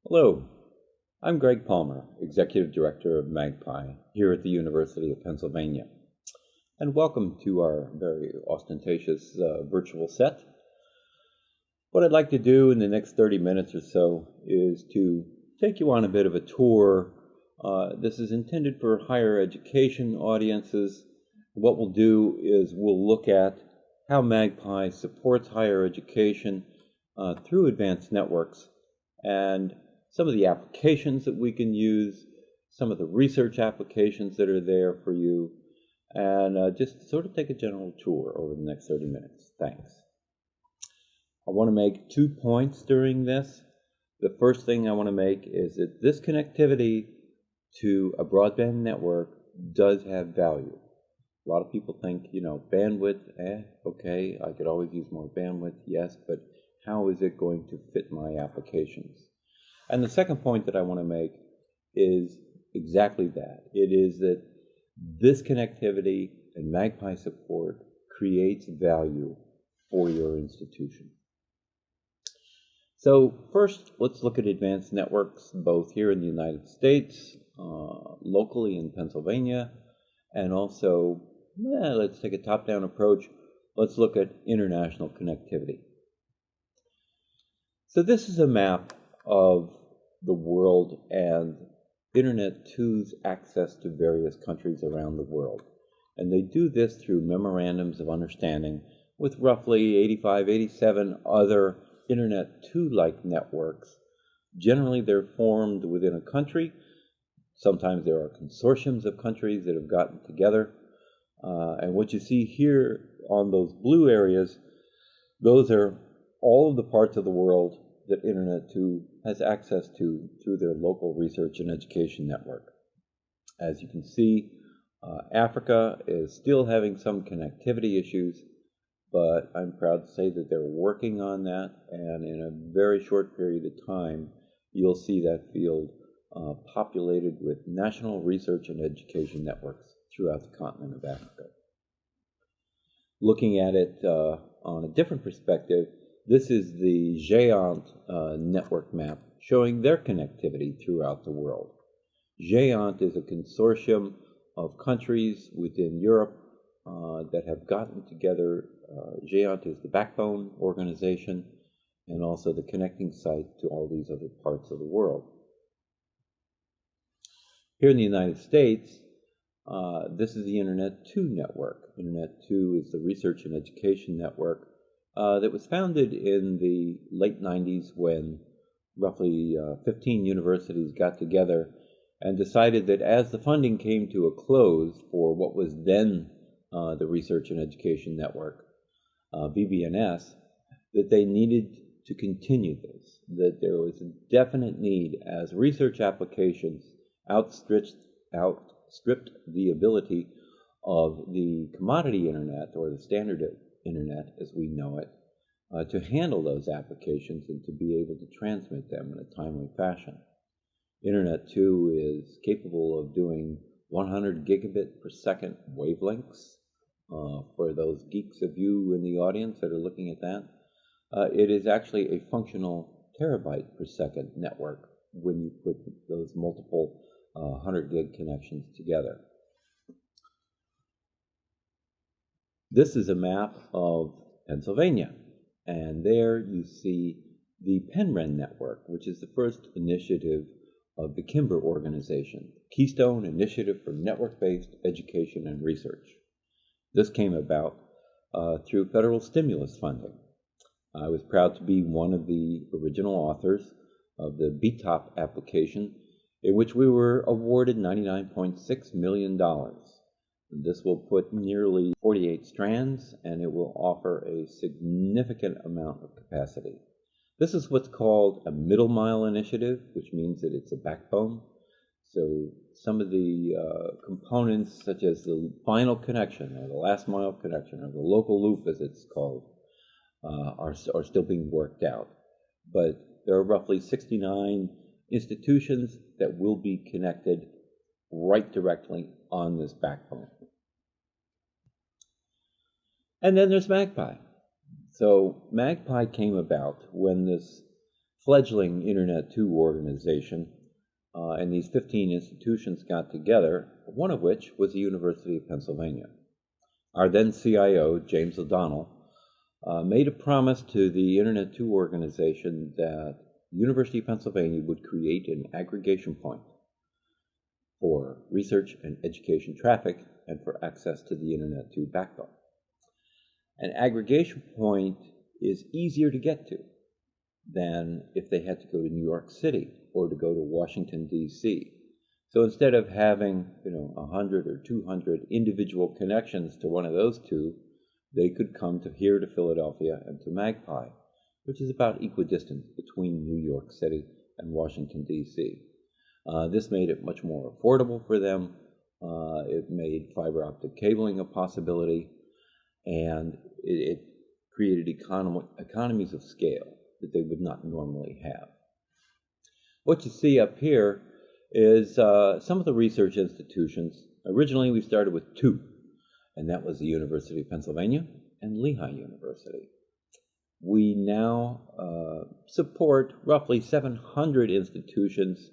Hello, I'm Greg Palmer, Executive Director of MAGPI here at the University of Pennsylvania. And welcome to our very ostentatious virtual set. What I'd like to do in the next 30 minutes or so is to take you on a bit of a tour. This is intended for higher education audiences. What we'll do is we'll look at how MAGPI supports higher education through advanced networks, and some of the applications that we can use, some of the research applications that are there for you, and just sort of take a general tour over the next 30 minutes. Thanks. I want to make 2 points during this. The first thing I want to make is that this connectivity to a broadband network does have value. A lot of people think, bandwidth, okay, I could always use more bandwidth, yes, but how is it going to fit my applications? And the second point that I want to make is exactly that. It is that this connectivity and MAGPI support creates value for your institution. So first, let's look at advanced networks, both here in the United States, locally in Pennsylvania, and also, let's take a top-down approach. Let's look at international connectivity. So this is a map of the world and Internet 2's access to various countries around the world. And they do this through memorandums of understanding with roughly 85, 87 other Internet 2-like networks. Generally, they're formed within a country. Sometimes there are consortiums of countries that have gotten together. And what you see here on those blue areas, those are all of the parts of the world that Internet 2 has access to through their local research and education network. As you can see, Africa is still having some connectivity issues, but I'm proud to say that they're working on that, and in a very short period of time, you'll see that field populated with national research and education networks throughout the continent of Africa. Looking at it on a different perspective, this is the GÉANT network map showing their connectivity throughout the world. GÉANT is a consortium of countries within Europe that have gotten together. GÉANT is the backbone organization and also the connecting site to all these other parts of the world. Here in the United States, this is the Internet 2 network. Internet 2 is the research and education network that was founded in the late 90s when roughly 15 universities got together and decided that as the funding came to a close for what was then the Research and Education Network, VBNS, that they needed to continue this, that there was a definite need as research applications outstripped the ability of the commodity internet or the standard internet as we know it to handle those applications and to be able to transmit them in a timely fashion. Internet 2 is capable of doing 100 gigabit per second wavelengths. For those geeks of you in the audience that are looking at that, it is actually a functional terabyte per second network when you put those multiple 100 gig connections together. This is a map of Pennsylvania, and there you see the PenRen network, which is the first initiative of the Kimber organization, Keystone Initiative for Network-Based Education and Research. This came about through federal stimulus funding. I was proud to be one of the original authors of the BTOP application, in which we were awarded $99.6 million. This will put nearly 48 strands, and it will offer a significant amount of capacity. This is what's called a middle mile initiative, which means that it's a backbone. So some of the components, such as the final connection, or the last mile connection, or the local loop as it's called, are still being worked out. But there are roughly 69 institutions that will be connected right directly on this backbone. And then there's MAGPI. So MAGPI came about when this fledgling Internet 2 organization, and these 15 institutions got together, one of which was the University of Pennsylvania. Our then CIO, James O'Donnell, made a promise to the Internet 2 organization that the University of Pennsylvania would create an aggregation point for research and education traffic and for access to the Internet 2 backbone. An aggregation point is easier to get to than if they had to go to New York City or to go to Washington, D.C. So instead of having 100 or 200 individual connections to one of those two, they could come to here to Philadelphia and to MAGPI, which is about equidistant between New York City and Washington, D.C. This made it much more affordable for them. It made fiber optic cabling a possibility, and it created economies of scale that they would not normally have. What you see up here is some of the research institutions. Originally, we started with two, and that was the University of Pennsylvania and Lehigh University. We now support roughly 700 institutions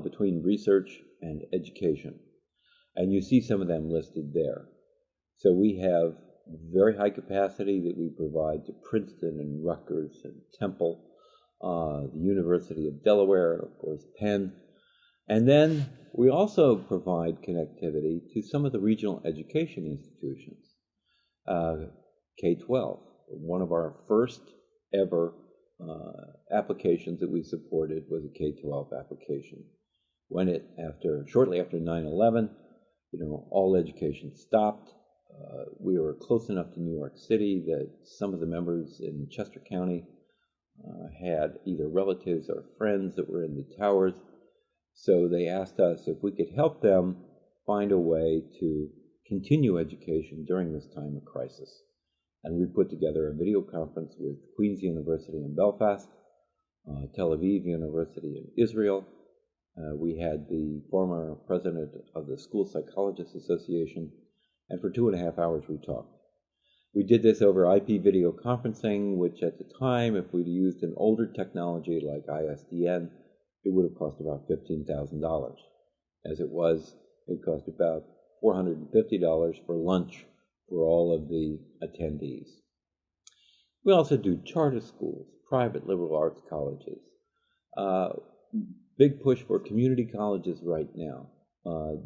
between research and education, and you see some of them listed there. So we have very high capacity that we provide to Princeton and Rutgers and Temple, the University of Delaware, and of course Penn. And then we also provide connectivity to some of the regional education institutions. K-12, one of our first ever applications that we supported was a K-12 application. When shortly after 9/11, all education stopped. We were close enough to New York City that some of the members in Chester County had either relatives or friends that were in the towers. So they asked us if we could help them find a way to continue education during this time of crisis. And we put together a video conference with Queen's University in Belfast, Tel Aviv University in Israel. We had the former president of the School Psychologists Association, and for 2.5 hours we talked. We did this over IP video conferencing, which at the time, if we'd used an older technology like ISDN, it would have cost about $15,000. As it was, it cost about $450 for lunch for all of the attendees. We also do charter schools, private liberal arts colleges. Big push for community colleges right now.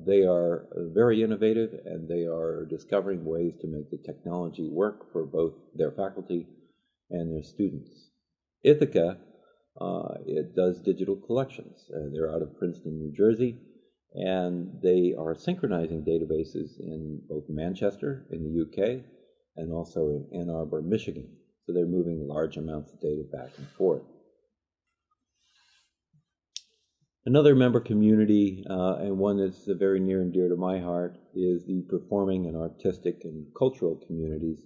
They are very innovative, and they are discovering ways to make the technology work for both their faculty and their students. Ithaca, it does digital collections. They're out of Princeton, New Jersey, and they are synchronizing databases in both Manchester in the UK and also in Ann Arbor, Michigan. So they're moving large amounts of data back and forth. Another member community, and one that's very near and dear to my heart, is the performing and artistic and cultural communities.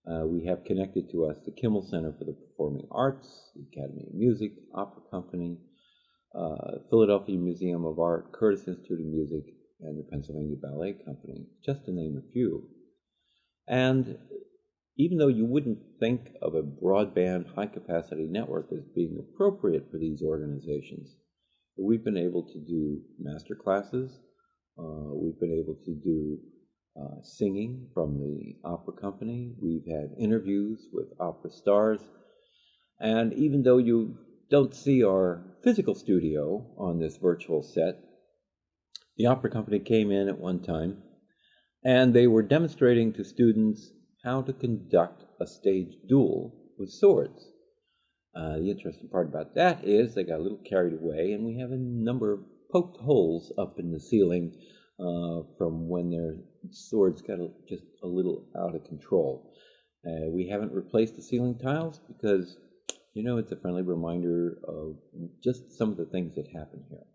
We have connected to us the Kimmel Center for the Performing Arts, the Academy of Music, Opera Company, Philadelphia Museum of Art, Curtis Institute of Music, and the Pennsylvania Ballet Company, just to name a few. And even though you wouldn't think of a broadband, high-capacity network as being appropriate for these organizations, we've been able to do master classes. We've been able to do singing from the opera company. We've had interviews with opera stars. And even though you don't see our physical studio on this virtual set, the opera company came in at one time, and they were demonstrating to students how to conduct a stage duel with swords. The interesting part about that is they got a little carried away, and we have a number of poked holes up in the ceiling from when their swords got just a little out of control. We haven't replaced the ceiling tiles because, it's a friendly reminder of just some of the things that happen here.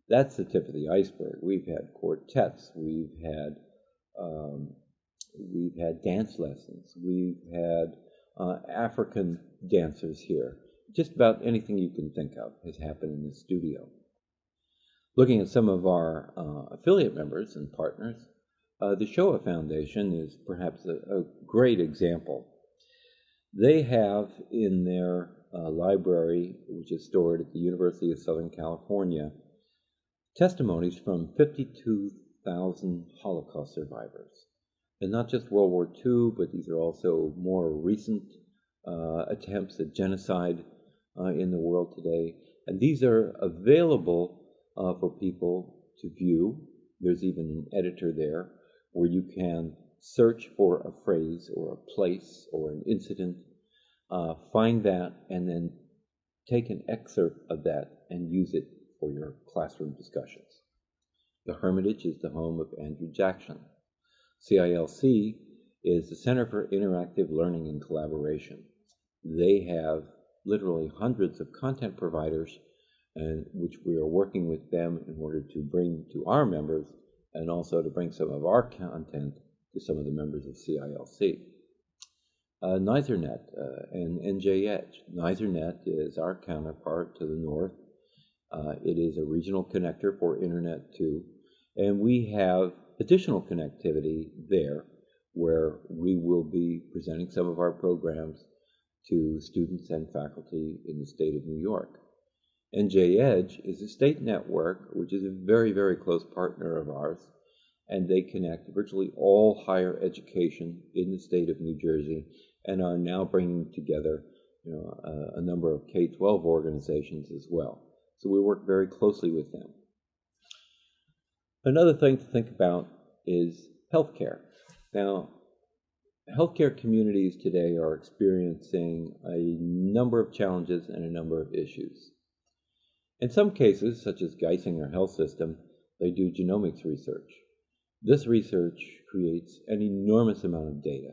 That's the tip of the iceberg. We've had quartets. We've had dance lessons. We've had African dancers here. Just about anything you can think of has happened in this studio. Looking at some of our affiliate members and partners, the Shoah Foundation is perhaps a great example. They have in their library, which is stored at the University of Southern California, testimonies from 52,000 Holocaust survivors. And not just World War II, but these are also more recent attempts at genocide in the world today. And these are available for people to view. There's even an editor there where you can search for a phrase or a place or an incident, find that, and then take an excerpt of that and use it for your classroom discussions. The Hermitage is the home of Andrew Jackson. CILC is the Center for Interactive Learning and Collaboration. They have literally hundreds of content providers, and which we are working with them in order to bring to our members, and also to bring some of our content to some of the members of CILC. NiserNet and NJ Edge. NiserNet is our counterpart to the north. It is a regional connector for Internet 2, and we have additional connectivity there where we will be presenting some of our programs to students and faculty in the state of New York. NJ Edge is a state network which is a very, very close partner of ours, and they connect virtually all higher education in the state of New Jersey and are now bringing together a number of K-12 organizations as well. So we work very closely with them. Another thing to think about is healthcare. Now, healthcare communities today are experiencing a number of challenges and a number of issues. In some cases, such as Geisinger Health System, they do genomics research. This research creates an enormous amount of data.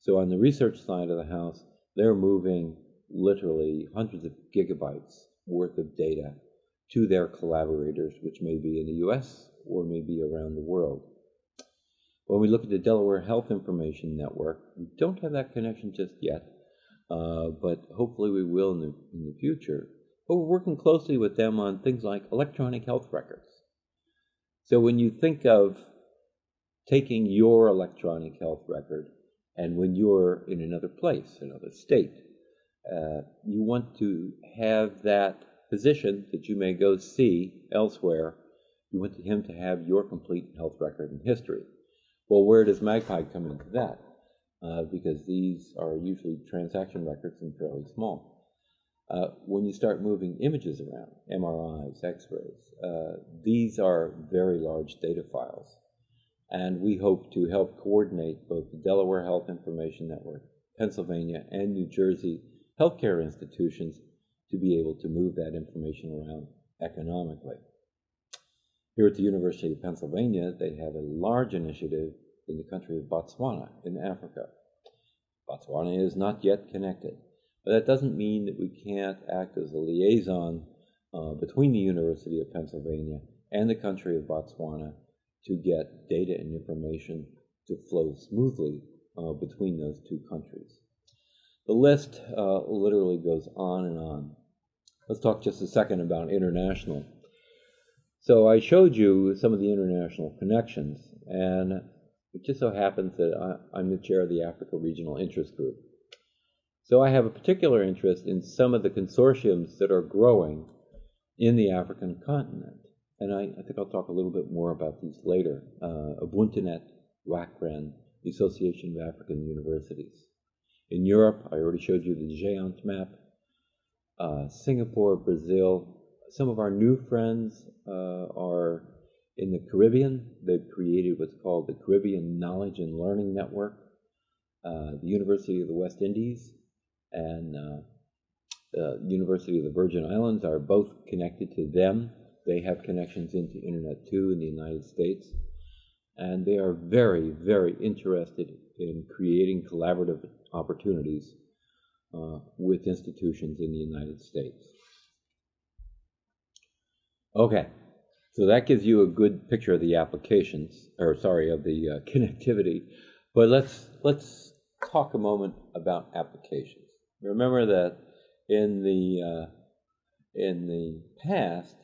So on the research side of the house, they're moving literally hundreds of gigabytes worth of data to their collaborators, which may be in the US or may be around the world. When we look at the Delaware Health Information Network, we don't have that connection just yet, but hopefully we will in the future. But we're working closely with them on things like electronic health records. So when you think of taking your electronic health record, and when you're in another place, another state, you want to have that physician that you may go see elsewhere, you want him to have your complete health record and history. Well, where does MAGPI come into that? Because these are usually transaction records and fairly small. When you start moving images around, MRIs, X-rays, these are very large data files. And we hope to help coordinate both the Delaware Health Information Network, Pennsylvania, and New Jersey healthcare institutions to be able to move that information around economically. Here at the University of Pennsylvania, they have a large initiative in the country of Botswana in Africa. Botswana is not yet connected, but that doesn't mean that we can't act as a liaison between the University of Pennsylvania and the country of Botswana to get data and information to flow smoothly between those two countries. The list literally goes on and on. Let's talk just a second about international. So I showed you some of the international connections, and it just so happens that I'm the chair of the Africa Regional Interest Group. So I have a particular interest in some of the consortiums that are growing in the African continent. And I think I'll talk a little bit more about these later. Ubuntunet, WACREN, the Association of African Universities. In Europe, I already showed you the GÉANT map. Singapore, Brazil. Some of our new friends are in the Caribbean. They've created what's called the Caribbean Knowledge and Learning Network. The University of the West Indies and the University of the Virgin Islands are both connected to them. They have connections into Internet 2 in the United States, and they are very, very interested in creating collaborative opportunities with institutions in the United States. Okay, so that gives you a good picture of the applications, or sorry, of the connectivity. But let's talk a moment about applications. Remember that in the past,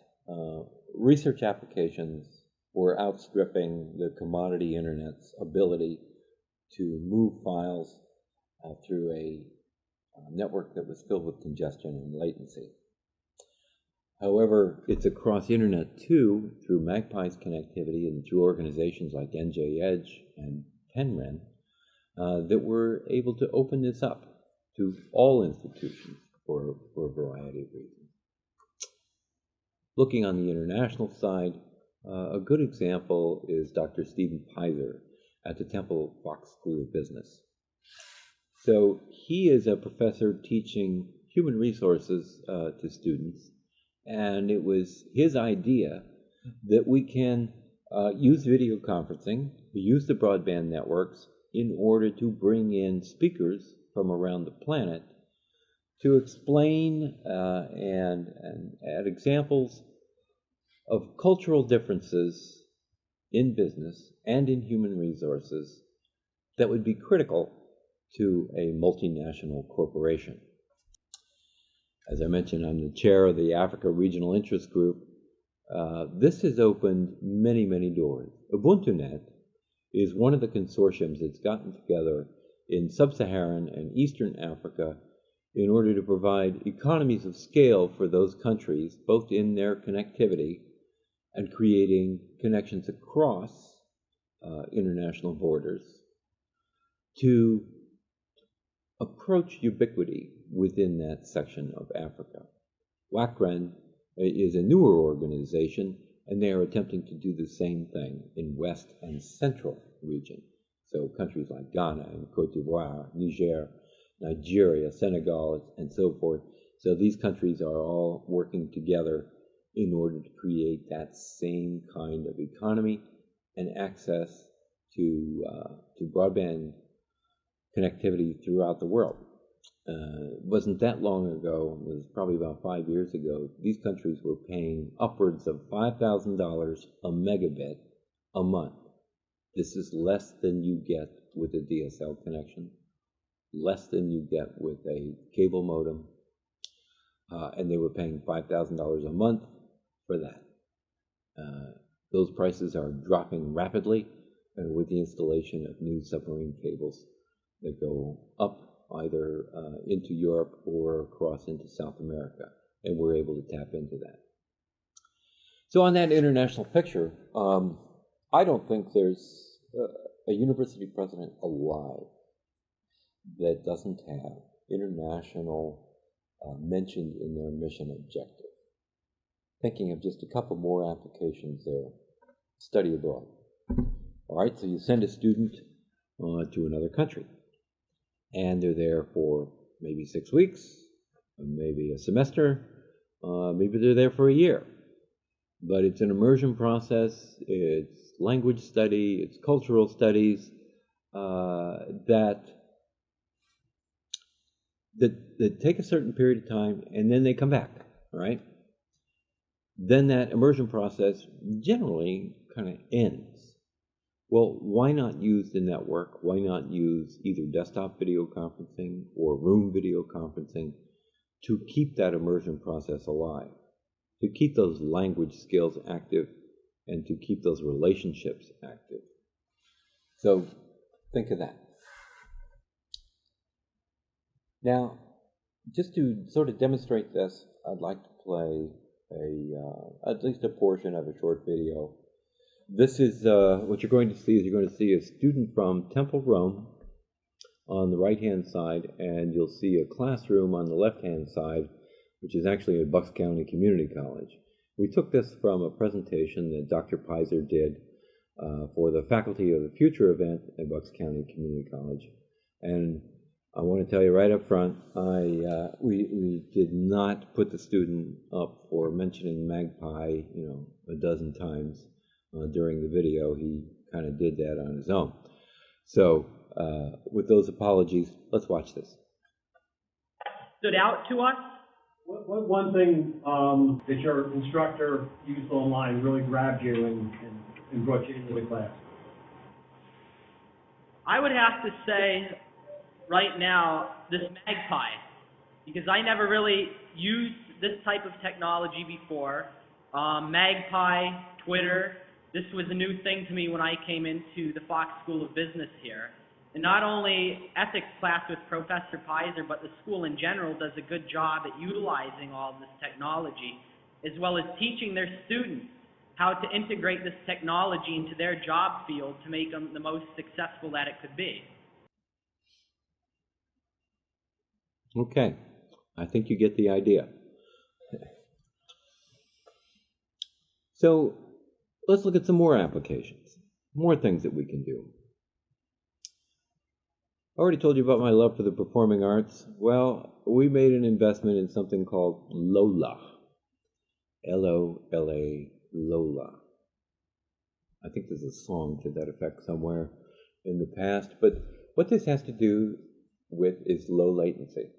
research applications were outstripping the commodity internet's ability to move files through a network that was filled with congestion and latency. However, it's across internet too, through MAGPI's connectivity and through organizations like NJ Edge and Penren, that we're able to open this up to all institutions for a variety of reasons. Looking on the international side, a good example is Dr. Stephen Pizer at the Temple Fox School of Business. So he is a professor teaching human resources to students, and it was his idea that we can use video conferencing, use the broadband networks in order to bring in speakers from around the planet to explain and add examples of cultural differences in business and in human resources that would be critical to a multinational corporation. As I mentioned, I'm the chair of the Africa Regional Interest Group. This has opened many, many doors. UbuntuNet is one of the consortiums that's gotten together in sub-Saharan and Eastern Africa in order to provide economies of scale for those countries, both in their connectivity and creating connections across international borders to approach ubiquity within that section of Africa. WACREN is a newer organization, and they are attempting to do the same thing in West and Central region. So countries like Ghana and Cote d'Ivoire, Niger, Nigeria, Senegal, and so forth. So these countries are all working together in order to create that same kind of economy and access to broadband connectivity throughout the world. It wasn't that long ago, it was probably about 5 years ago, these countries were paying upwards of $5,000 a megabit a month. This is less than you get with a DSL connection, less than you get with a cable modem, and they were paying $5,000 a month for that. Those prices are dropping rapidly with the installation of new submarine cables that go up either into Europe or across into South America, and we're able to tap into that. So on that international picture, I don't think there's a university president alive that doesn't have international mentioned in their mission objective. Thinking of just a couple more applications there. Study abroad. All right, so you send a student to another country, and they're there for maybe 6 weeks, maybe a semester, maybe they're there for a year. But it's an immersion process, it's language study, it's cultural studies that take a certain period of time, and then they come back, all right? Then that immersion process generally kind of ends. Well, why not use the network? Why not use either desktop video conferencing or room video conferencing to keep that immersion process alive, to keep those language skills active, and to keep those relationships active? So think of that. Now, just to sort of demonstrate this, I'd like to play at least a portion of a short video. This is what you're going to see is you're going to see a student from Temple, Rome on the right-hand side, and you'll see a classroom on the left-hand side, which is actually at Bucks County Community College. We took this from a presentation that Dr. Pizer did for the Faculty of the Future event at Bucks County Community College. And I want to tell you right up front, we did not put the student up for mentioning MAGPI, a dozen times during the video. He kind of did that on his own. So with those apologies, let's watch this. Stood out to us? What one thing that your instructor used online really grabbed you and brought you into the class? I would have to say right now, this MAGPI, because I never really used this type of technology before. MAGPI, Twitter, this was a new thing to me when I came into the Fox School of Business here. And not only ethics class with Professor Pizer, but the school in general does a good job at utilizing all of this technology, as well as teaching their students how to integrate this technology into their job field to make them the most successful that it could be. Okay, I think you get the idea. So let's look at some more applications, more things that we can do. I already told you about my love for the performing arts. Well, we made an investment in something called LOLA. L-O-L-A, LOLA. I think there's a song to that effect somewhere in the past, but what this has to do with is low latency.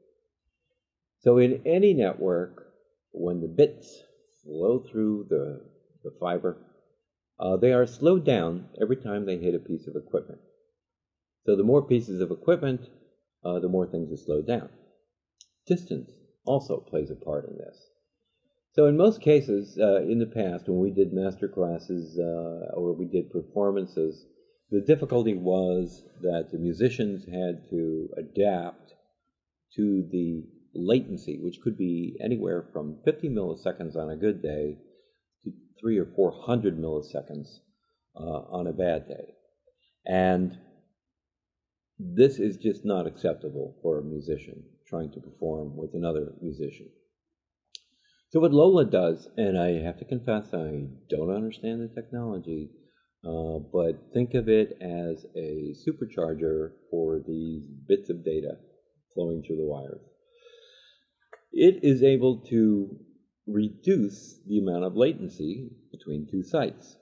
So in any network, when the bits flow through the fiber, they are slowed down every time they hit a piece of equipment. So the more pieces of equipment, the more things are slowed down. Distance also plays a part in this. So in most cases, in the past, when we did master classes or we did performances, the difficulty was that the musicians had to adapt to the latency, which could be anywhere from 50 milliseconds on a good day to 300 or 400 milliseconds on a bad day. And this is just not acceptable for a musician trying to perform with another musician. So what LOLA does, and I have to confess I don't understand the technology, but think of it as a supercharger for these bits of data flowing through the wires. It is able to reduce the amount of latency between two sites.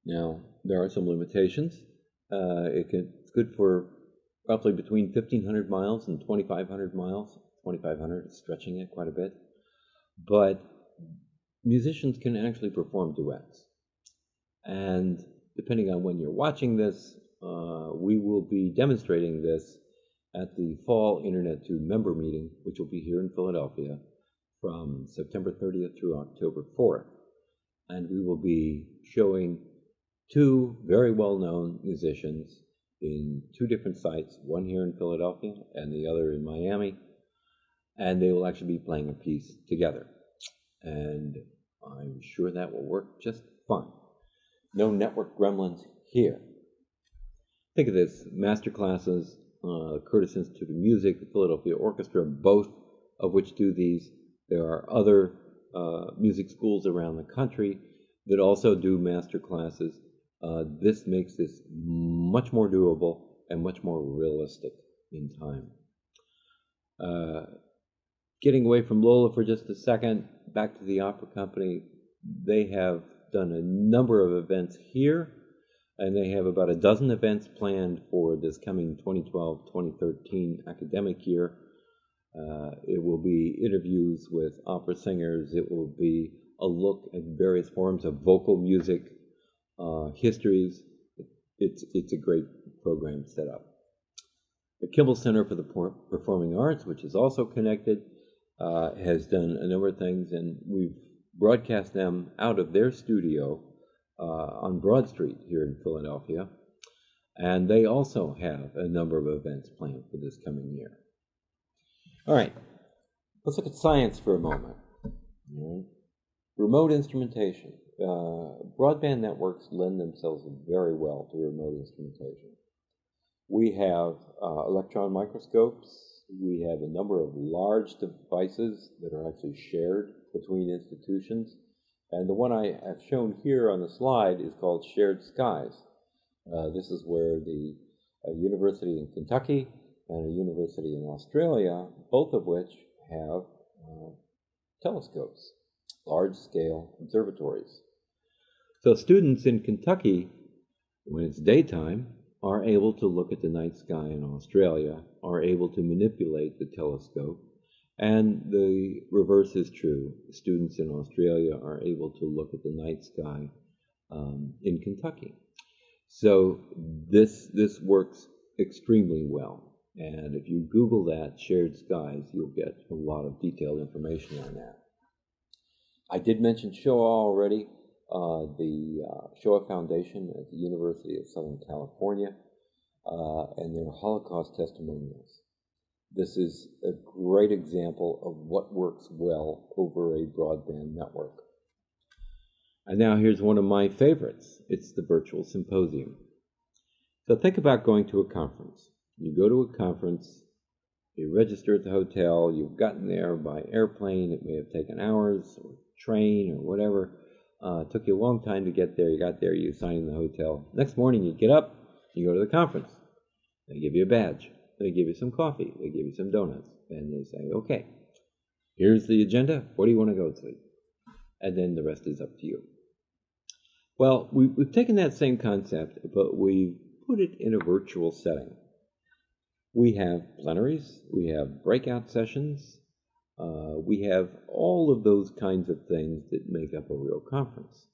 Now, there are some limitations. It's good for roughly between 1,500 miles and 2,500 miles. 2,500 is stretching it quite a bit. But musicians can actually perform duets. And depending on when you're watching this, we will be demonstrating this at the Fall Internet 2 member meeting, which will be here in Philadelphia from September 30th through October 4th. And we will be showing two very well-known musicians in two different sites, one here in Philadelphia and the other in Miami, and they will actually be playing a piece together. And I'm sure that will work just fine. No network gremlins here. Think of this, master classes, Curtis Institute of Music, the Philadelphia Orchestra, both of which do these. There are other music schools around the country that also do master classes. This makes this much more doable and much more realistic in time. Getting away from Lola for just a second, back to the Opera Company. They have done a number of events here, and they have about a dozen events planned for this coming 2012-2013 academic year. It will be interviews with opera singers. It will be a look at various forms of vocal music, histories. It's a great program set up. The Kimball Center for the Performing Arts, which is also connected, has done a number of things, and we've broadcast them out of their studio on Broad Street here in Philadelphia. And they also have a number of events planned for this coming year. All right, let's look at science for a moment. Remote instrumentation. Broadband networks lend themselves very well to remote instrumentation. We have electron microscopes. We have a number of large devices that are actually shared between institutions. And the one I have shown here on the slide is called Shared Skies. This is where the university in Kentucky and a university in Australia, both of which have telescopes, large-scale observatories. So students in Kentucky, when it's daytime, are able to look at the night sky in Australia, are able to manipulate the telescope, and the reverse is true. Students in Australia are able to look at the night sky in Kentucky. So this works extremely well. And if you Google that, Shared Skies, you'll get a lot of detailed information on that. I did mention Shoah already. The Shoah Foundation at the University of Southern California and they're Holocaust testimonials. This is a great example of what works well over a broadband network. And now here's one of my favorites. It's the virtual symposium. So think about going to a conference. You go to a conference, you register at the hotel, you've gotten there by airplane, it may have taken hours, or train, or whatever. It took you a long time to get there, you got there, you sign in the hotel. Next morning you get up, you go to the conference. They give you a badge, they give you some coffee, they give you some donuts, and they say, okay, here's the agenda, what do you want to go to? And then the rest is up to you. Well, we've taken that same concept, but we've put it in a virtual setting. We have plenaries, we have breakout sessions, we have all of those kinds of things that make up a real conference.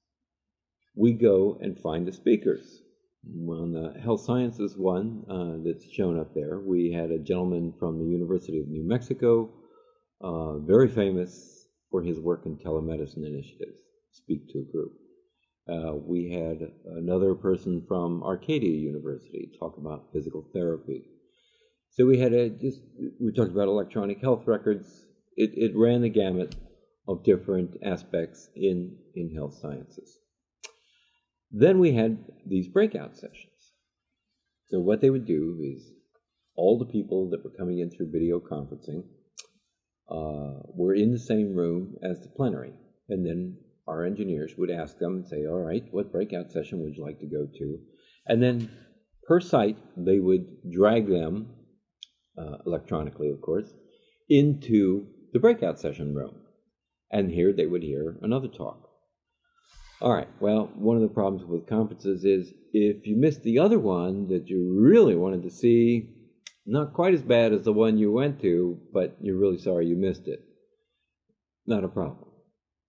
We go and find the speakers. On the health sciences one that's shown up there, we had a gentleman from the University of New Mexico, very famous for his work in telemedicine initiatives, speak to a group. We had another person from Arcadia University talk about physical therapy. So we had we talked about electronic health records. It ran the gamut of different aspects in health sciences. Then we had these breakout sessions. So what they would do is all the people that were coming in through video conferencing were in the same room as the plenary. And then our engineers would ask them and say, all right, what breakout session would you like to go to? And then per site, they would drag them, electronically of course, into the breakout session room. And here they would hear another talk. All right, well, one of the problems with conferences is if you missed the other one that you really wanted to see, not quite as bad as the one you went to, but you're really sorry you missed it. Not a problem.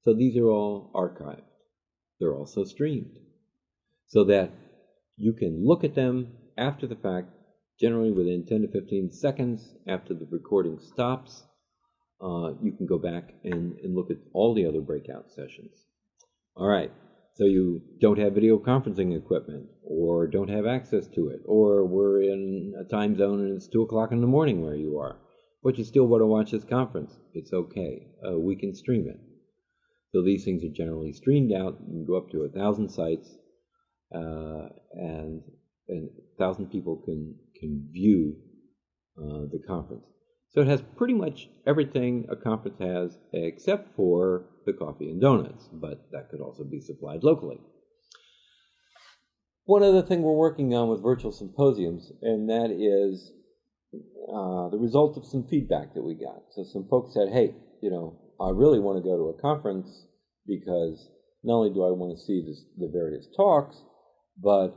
So these are all archived. They're also streamed so that you can look at them after the fact, generally within 10 to 15 seconds after the recording stops. You can go back and look at all the other breakout sessions. All right, so you don't have video conferencing equipment or don't have access to it, or we're in a time zone and it's 2 o'clock in the morning where you are, but you still want to watch this conference. It's okay. We can stream it. So these things are generally streamed out. You can go up to 1,000 sites, and 1,000 people can view the conference. So it has pretty much everything a conference has except for the coffee and donuts, but that could also be supplied locally. One other thing we're working on with virtual symposiums, and that is the result of some feedback that we got. So some folks said, hey, I really want to go to a conference because not only do I want to see the various talks, but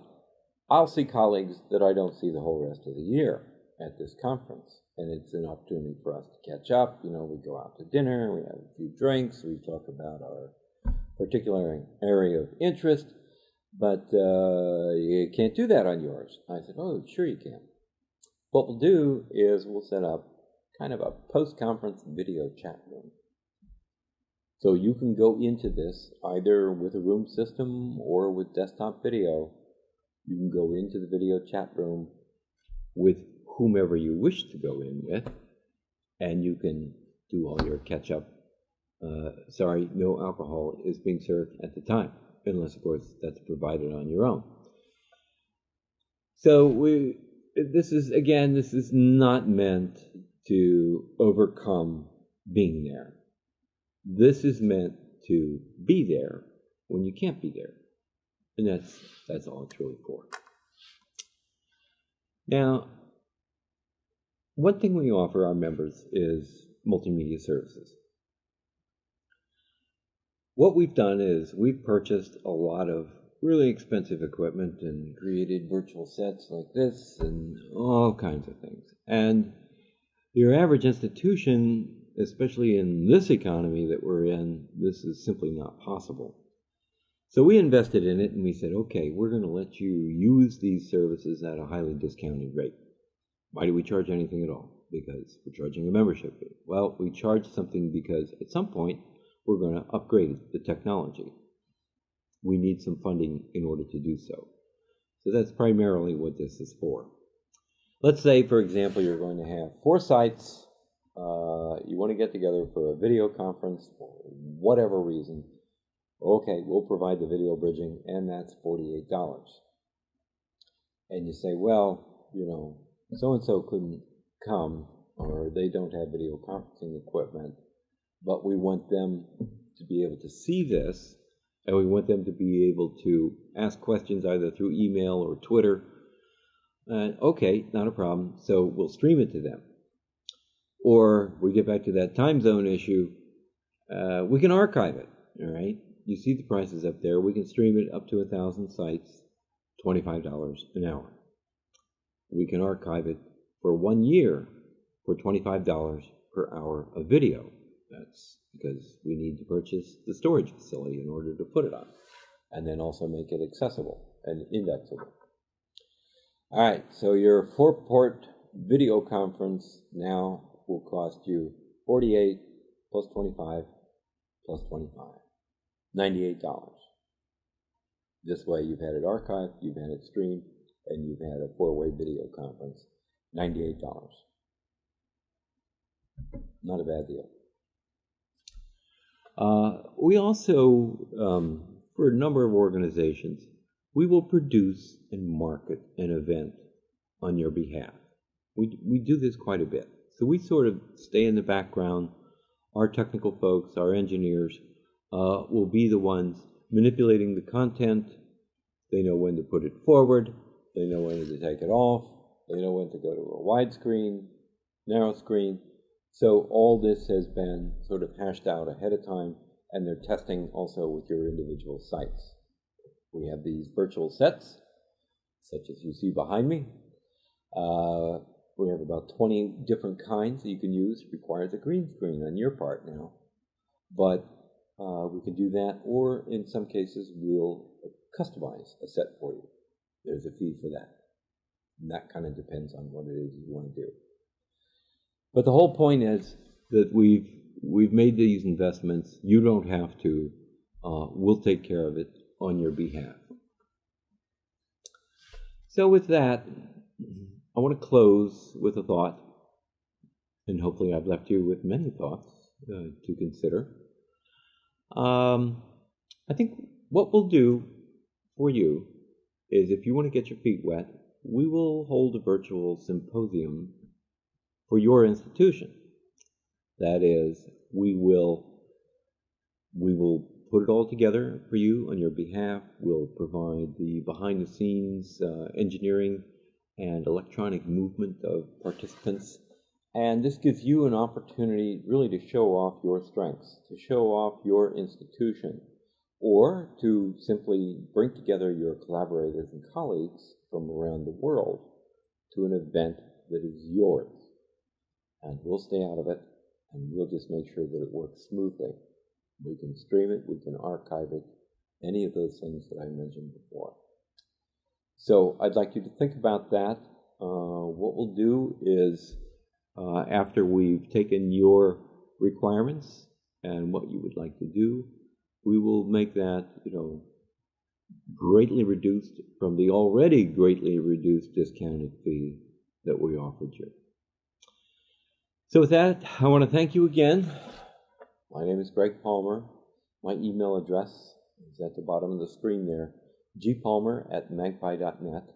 I'll see colleagues that I don't see the whole rest of the year at this conference. And it's an opportunity for us to catch up. We go out to dinner, we have a few drinks, we talk about our particular area of interest, but you can't do that on yours. I said, oh, sure you can. What we'll do is we'll set up kind of a post-conference video chat room. So you can go into this either with a room system or with desktop video. You can go into the video chat room with whomever you wish to go in with, and you can do all your catch-up. Sorry, no alcohol is being served at the time, unless, of course, that's provided on your own. So this is not meant to overcome being there. This is meant to be there when you can't be there. And that's all it's really for. Now, one thing we offer our members is multimedia services. What we've done is we've purchased a lot of really expensive equipment and created virtual sets like this and all kinds of things. And your average institution, especially in this economy that we're in, this is simply not possible. So we invested in it and we said, okay, we're going to let you use these services at a highly discounted rate. Why do we charge anything at all? Because we're charging a membership fee. Well, we charge something because at some point we're going to upgrade the technology. We need some funding in order to do so. So that's primarily what this is for. Let's say, for example, you're going to have 4 sites. You want to get together for a video conference for whatever reason. Okay, we'll provide the video bridging, and that's $48. And you say, well, you know, so-and-so couldn't come, or they don't have video conferencing equipment, but we want them to be able to see this, and we want them to be able to ask questions either through email or Twitter. Okay, not a problem, so we'll stream it to them. Or we get back to that time zone issue, we can archive it, all right? You see the prices up there. We can stream it up to 1,000 sites, $25 an hour. We can archive it for 1 year for $25 per hour of video. That's because we need to purchase the storage facility in order to put it on, and then also make it accessible and indexable. All right, so your 4-port video conference now will cost you $48 plus $25 plus $25, $98. This way you've had it archived, you've had it streamed, and you've had a 4-way video conference, $98. Not a bad deal. We also, for a number of organizations, we will produce and market an event on your behalf. We do this quite a bit. So we sort of stay in the background. Our technical folks, our engineers, will be the ones manipulating the content. They know when to put it forward. They know when to take it off. They know when to go to a widescreen, narrow screen. So all this has been sort of hashed out ahead of time, and they're testing also with your individual sites. We have these virtual sets, such as you see behind me. We have about 20 different kinds that you can use. It requires a green screen on your part now. But we can do that, or in some cases, we'll customize a set for you. There's a fee for that. And that kind of depends on what it is you want to do. But the whole point is that we've made these investments. You don't have to. We'll take care of it on your behalf. So with that, I want to close with a thought, and hopefully I've left you with many thoughts to consider. I think what we'll do for you is, if you want to get your feet wet, we will hold a virtual symposium for your institution. That is, we will put it all together for you on your behalf. We'll provide the behind-the-scenes engineering and electronic movement of participants. And this gives you an opportunity really to show off your strengths, to show off your institution, or to simply bring together your collaborators and colleagues from around the world to an event that is yours. And we'll stay out of it, and we'll just make sure that it works smoothly. We can stream it, we can archive it, any of those things that I mentioned before. So I'd like you to think about that. What we'll do is, after we've taken your requirements and what you would like to do, we will make that, greatly reduced from the already greatly reduced discounted fee that we offered you. So with that, I want to thank you again. My name is Greg Palmer. My email address is at the bottom of the screen there, gpalmer@magpi.net.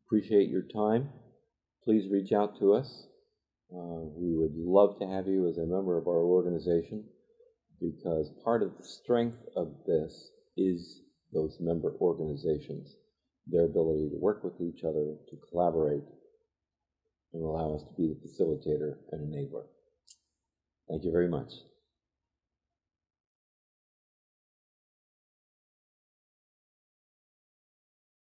Appreciate your time. Please reach out to us. We would love to have you as a member of our organization, because part of the strength of this is those member organizations, their ability to work with each other, to collaborate, and allow us to be the facilitator and enabler. Thank you very much.